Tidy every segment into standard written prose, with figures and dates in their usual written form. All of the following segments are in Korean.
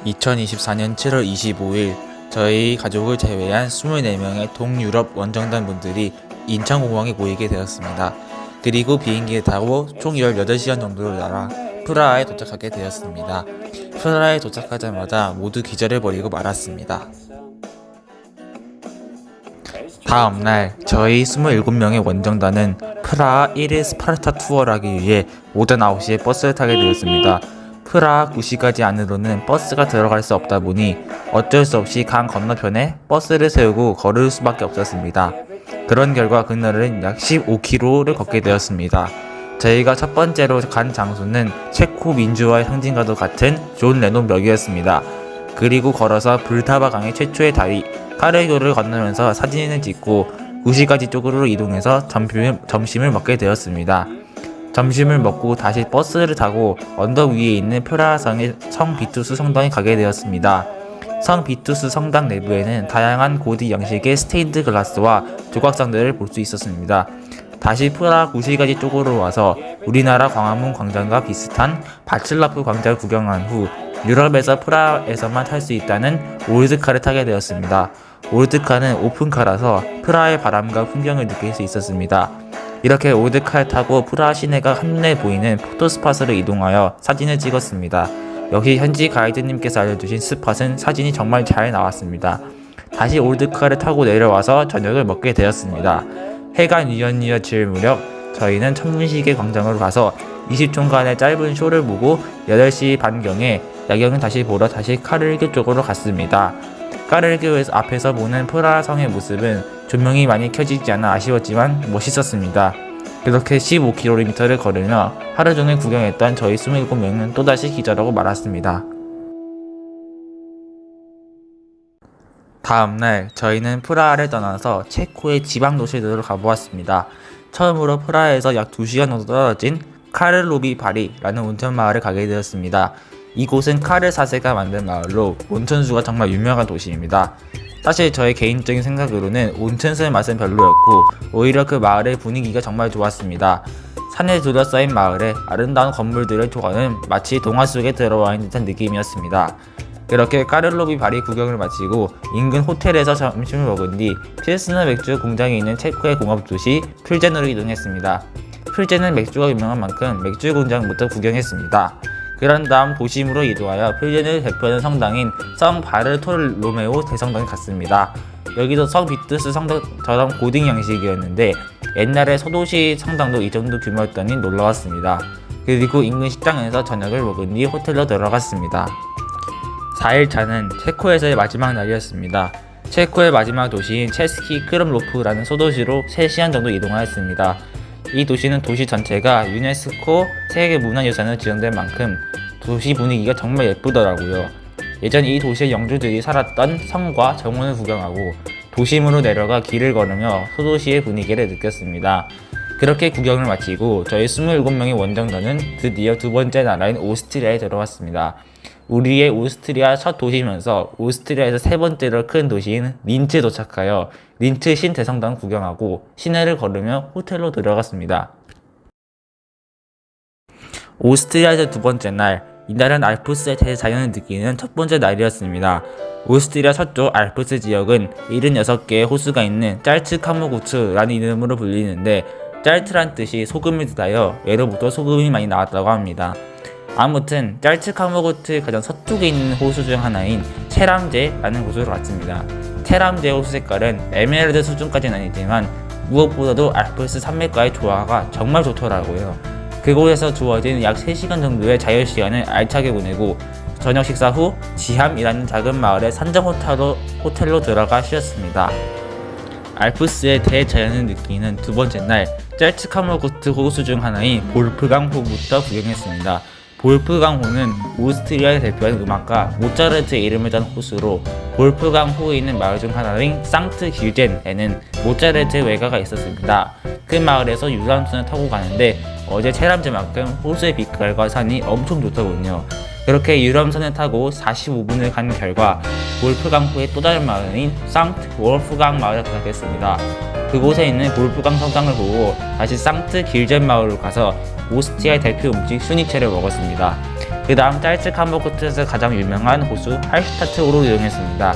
2024년 7월 25일 저희 가족을 제외한 24명의 동유럽 원정단 분들이 인천공항에 모이게 되었습니다. 그리고 비행기에 타고 총 18시간 정도를 날아 프라하에 도착하게 되었습니다. 프라하에 도착하자마자 모두 기절을 벌이고 말았습니다. 다음날 저희 27명의 원정단은 프라하 1일 스파르타 투어를 하기 위해 오전 9시에 버스를 타게 되었습니다. 프라하 구시까지 안으로는 버스가 들어갈 수 없다 보니 어쩔 수 없이 강 건너편에 버스를 세우고 걸을 수밖에 없었습니다. 그런 결과 그날은 약 15km를 걷게 되었습니다. 저희가 첫 번째로 간 장소는 체코 민주화의 상징과도 같은 존 레논 벽이었습니다. 그리고 걸어서 불타바 강의 최초의 다리 카르교를 건너면서 사진을 찍고 구시가지 쪽으로 이동해서 점심을 먹게 되었습니다. 점심을 먹고 다시 버스를 타고 언덕 위에 있는 프라하성의 성 비투스 성당에 가게 되었습니다. 성 비투스 성당 내부에는 다양한 고딕 양식의 스테인드 글라스와 조각상들을 볼 수 있었습니다. 다시 프라하 구시가지 쪽으로 와서 우리나라 광화문 광장과 비슷한 바칠라프 광장을 구경한 후 유럽에서 프라하에서만 탈 수 있다는 올드카를 타게 되었습니다. 올드카는 오픈카라서 프라하의 바람과 풍경을 느낄 수 있었습니다. 이렇게 올드카를 타고 프라하 시내가 한눈에 보이는 포토스팟으로 이동하여 사진을 찍었습니다. 역시 현지 가이드님께서 알려주신 스팟은 사진이 정말 잘 나왔습니다. 다시 올드카를 타고 내려와서 저녁을 먹게 되었습니다. 해가 뉘엿뉘엿 질 무렵 저희는 천문시계 광장으로 가서 20초간의 짧은 쇼를 보고 8시 반경에 야경을 다시 보러 다시 카르교 쪽으로 갔습니다. 카르교에서 앞에서 보는 프라하 성의 모습은 조명이 많이 켜지지 않아 아쉬웠지만 멋있었습니다. 그렇게 15km를 걸으며 하루 종일 구경했던 저희 27명은 또다시 기절하고 말았습니다. 다음날 저희는 프라하를 떠나서 체코의 지방 도시들로 가보았습니다. 처음으로 프라하에서 약 2시간 정도 떨어진 카를로비 바리라는 온천 마을을 가게 되었습니다. 이곳은 카를 4세가 만든 마을로 온천수가 정말 유명한 도시입니다. 사실 저의 개인적인 생각으로는 온천수의 맛은 별로였고 오히려 그 마을의 분위기가 정말 좋았습니다. 산에 둘러싸인 마을에 아름다운 건물들을 좋아하는 마치 동화 속에 들어와 있는 듯한 느낌이었습니다. 그렇게 카를로비 바리 구경을 마치고 인근 호텔에서 점심을 먹은 뒤 필스너 맥주 공장이 있는 체코의 공업도시 풀젠으로 이동했습니다. 풀젠은 맥주가 유명한 만큼 맥주 공장부터 구경했습니다. 그런 다음 도심으로 이동하여 풀젠을 대표하는 성당인 성 바르톨로메오 대성당에 갔습니다. 여기도 성 비투스 성당처럼 고딕 양식이었는데 옛날에 소도시 성당도 이 정도 규모였더니 놀라웠습니다. 그리고 인근 식당에서 저녁을 먹은 뒤 호텔로 들어갔습니다. 4일차는 체코에서의 마지막 날이었습니다. 체코의 마지막 도시인 체스키 크름로프라는 소도시로 3시간 정도 이동하였습니다. 이 도시는 도시 전체가 유네스코 세계문화유산으로 지정된 만큼 도시 분위기가 정말 예쁘더라고요. 예전 이 도시의 영주들이 살았던 성과 정원을 구경하고 도심으로 내려가 길을 걸으며 소도시의 분위기를 느꼈습니다. 그렇게 구경을 마치고 저희 27명의 원정단은 드디어 두 번째 나라인 오스트리아에 들어왔습니다. 우리의 오스트리아 첫 도시면서 오스트리아에서 세 번째로 큰 도시인 린츠에 도착하여 린츠 신대성당 구경하고 시내를 걸으며 호텔로 들어갔습니다. 오스트리아에서 두 번째 날, 이날은 알프스의 대자연을 느끼는 첫 번째 날이었습니다. 오스트리아 서쪽 알프스 지역은 76개의 호수가 있는 짤츠카모구츠라는 이름으로 불리는데 짤트란 뜻이 소금을 뜻하여 예로부터 소금이 많이 나왔다고 합니다. 아무튼 짤츠카모구츠의 가장 서쪽에 있는 호수 중 하나인 체람제라는 곳으로 갔습니다. 체람제 호수 색깔은 에메랄드 수준까지는 아니지만 무엇보다도 알프스 산맥과의 조화가 정말 좋더라고요. 그곳에서 주어진 약 3시간 정도의 자유시간을 알차게 보내고 저녁 식사 후 지함이라는 작은 마을의 산정 호텔로 들어가 쉬었습니다. 알프스의 대자연을 느끼는 두 번째 날, 짤츠카모구츠 호수 중 하나인 볼프강호부터 구경했습니다. 볼프강호는 오스트리아를 대표하는 음악가 모차르트의 이름을 딴 호수로 볼프강호에 있는 마을 중 하나인 상트 길젠에는 모차르트의 외가가 있었습니다. 그 마을에서 유람선을 타고 가는데 어제 체람제만큼 호수의 빛깔과 산이 엄청 좋더군요. 그렇게 유람선을 타고 45분을 간 결과 볼프강호의 또 다른 마을인 상트 월프강 마을에 도착했습니다. 그곳에 있는 볼프강 성당을 보고 다시 상트 길젠 마을로 가서 오스트리아의 대표 음식 슈니첼을 먹었습니다. 그 다음 짤츠캄버크트에서 가장 유명한 호수 할슈타트호로 이동했습니다.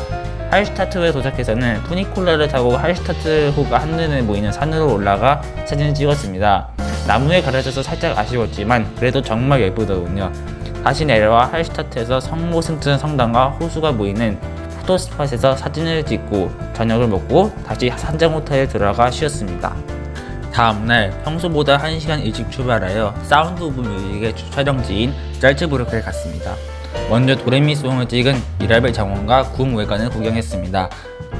할슈타트호에 도착해서는 푸니콜라를 타고 할슈타트호가 한눈에 보이는 산으로 올라가 사진을 찍었습니다. 나무에 가려져서 살짝 아쉬웠지만 그래도 정말 예쁘더군요. 다시 내려와 할슈타트에서 성모승천 성당과 호수가 보이는 포토스팟에서 사진을 찍고 저녁을 먹고 다시 산장 호텔에 들어가 쉬었습니다. 다음날 평소보다 1시간 일찍 출발하여 사운드 오브 뮤직의 촬영지인 짤츠부르크에 갔습니다. 먼저 도레미송을 찍은 미라벨 정원과 궁외관을 구경했습니다.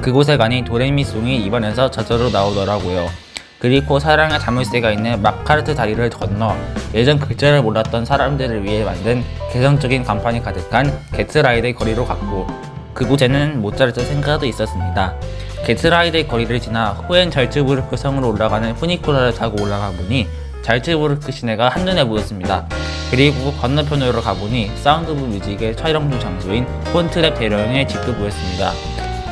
그곳에 가니 도레미송이 입안에서 저절로 나오더라고요. 그리고 사랑의 자물쇠가 있는 마카르트 다리를 건너 예전 글자를 몰랐던 사람들을 위해 만든 개성적인 간판이 가득한 게트라이드의 거리로 갔고, 그곳에는 모차르트 생가도 있었습니다. 게트라이드의 거리를 지나 호헨잘츠부르크 성으로 올라가는 푸니콜라를 타고 올라가 보니 잘츠부르크 시내가 한눈에 보였습니다. 그리고 건너편으로 가보니 사운드 오브 뮤직의 촬영 중 장소인 폰트랩 대령의 집도 보였습니다.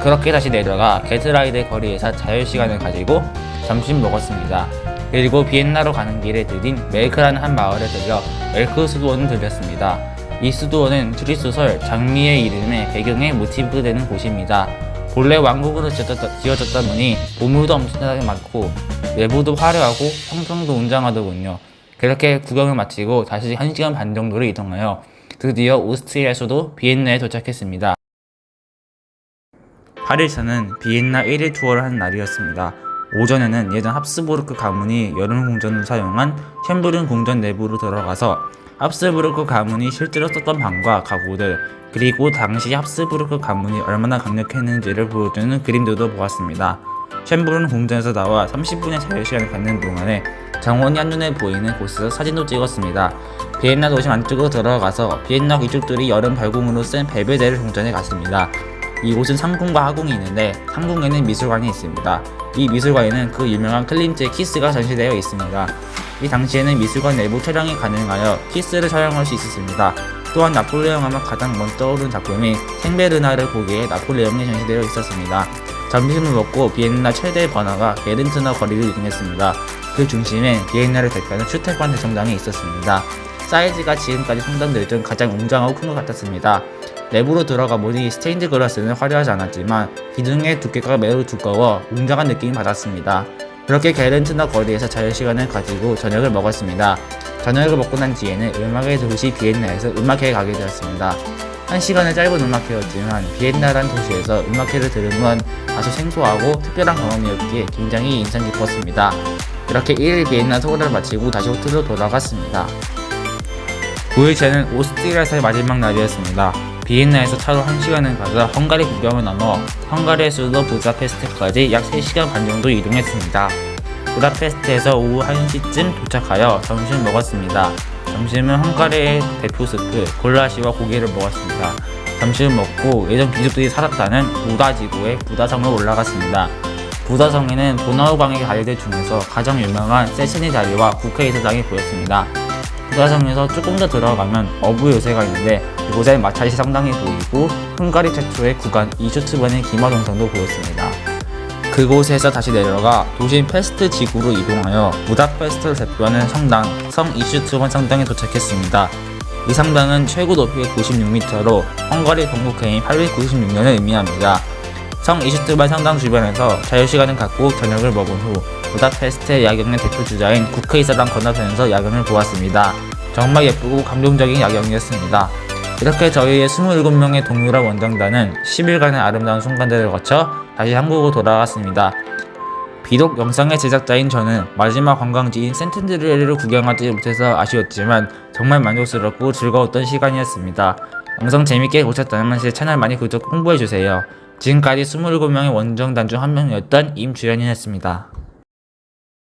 그렇게 다시 내려가 게트라이드의 거리에서 자유시간을 가지고 점심 먹었습니다. 그리고 비엔나로 가는 길에 들린 멜크라는 한 마을에 들려 멜크 수도원을 들렸습니다. 이 수도원은 추리소설 장미의 이름의 배경에 모티브되는 곳입니다. 본래 왕국으로 지어졌다 보니 보물도 엄청나게 많고 내부도 화려하고 형성도 웅장하더군요. 그렇게 구경을 마치고 다시 1시간 반 정도를 이동하여 드디어 오스트리아 수도 비엔나에 도착했습니다. 8일차는 비엔나 1일 투어를 하는 날이었습니다. 오전에는 예전 합스부르크 가문이 여름 궁전을 사용한 쉔브른 궁전 내부로 들어가서 합스부르크 가문이 실제로 썼던 방과 가구들, 그리고 당시 합스부르크 가문이 얼마나 강력했는지를 보여주는 그림들도 보았습니다. 쉔브른 궁전에서 나와 30분의 자유시간을 갖는 동안에 정원이 한눈에 보이는 곳에서 사진도 찍었습니다. 비엔나 도심 안쪽으로 들어가서 비엔나 귀족들이 여름 발궁으로 쓴 벨베데르 궁전에 갔습니다. 이곳은 상궁과 하궁이 있는데 상궁에는 미술관이 있습니다. 이 미술관에는 그 유명한 클림트의 키스가 전시되어 있습니다. 이 당시에는 미술관 내부 촬영이 가능하여 키스를 촬영할 수 있었습니다. 또한 나폴레옹 하면 가장 먼저 떠오르는 작품이 생베르나를 보기에 나폴레옹이 전시되어 있었습니다. 점심을 먹고 비엔나 최대 번화가 게른트너 거리를 이동했습니다. 그 중심에 비엔나를 대표하는 슈테판 대성당이 있었습니다. 사이즈가 지금까지 성당들 중 가장 웅장하고 큰 것 같았습니다. 내부로 들어가 보니 스테인드 글라스는 화려하지 않았지만 기둥의 두께가 매우 두꺼워 웅장한 느낌을 받았습니다. 그렇게 게른트너 거리에서 자유시간을 가지고 저녁을 먹었습니다. 저녁을 먹고 난 뒤에는 음악의 도시 비엔나에서 음악회에 가게 되었습니다. 1시간의 짧은 음악회였지만 비엔나란 도시에서 음악회를 들은 건 아주 생소하고 특별한 경험이었기에 굉장히 인상 깊었습니다. 이렇게 1일 비엔나 투어를 마치고 다시 호텔로 돌아갔습니다. 9일째는 오스트리아에서의 마지막 날이었습니다. 비엔나에서 차로 1시간을 가서 헝가리 국경을 넘어 헝가리의 수도 부다페스트까지 약 3시간 반 정도 이동했습니다. 부다페스트에서 오후 1시쯤 도착하여 점심을 먹었습니다. 점심은 헝가리의 대표 스프 골라시와 고기를 먹었습니다. 점심을 먹고 예전 귀족들이 살았다는 부다 지구의 부다성으로 올라갔습니다. 부다성에는 도나우강의 다리들 중에서 가장 유명한 세체니 다리와 국회의사당이 보였습니다. 부다성에서 조금 더 들어가면 어부 요새가 있는데 이곳엔 마차시 성당이 보이고 헝가리 최초의 구간 이슈트반의 기마 동상도 보였습니다. 그곳에서 다시 내려가 도심 페스트 지구로 이동하여 부다페스트를 대표하는 성당 성 이슈트반 성당에 도착했습니다. 이 성당은 최고 높이가 96m로 헝가리 건국해인 896년을 의미합니다. 성 이슈트반 성당 주변에서 자유시간을 갖고 저녁을 먹은 후 부다페스트의 야경의 대표 주자인 국회의사당 건너편에서 야경을 보았습니다. 정말 예쁘고 감동적인 야경이었습니다. 이렇게 저희의 27명의 동유럽 원정단은 10일간의 아름다운 순간들을 거쳐 다시 한국으로 돌아갔습니다. 비록 영상의 제작자인 저는 마지막 관광지인 센트드레를 구경하지 못해서 아쉬웠지만 정말 만족스럽고 즐거웠던 시간이었습니다. 영상 재밌게 보셨다면 제 채널 많이 구독 홍보해주세요. 지금까지 27명의 원정단 중 한 명이었던 임주현이었습니다.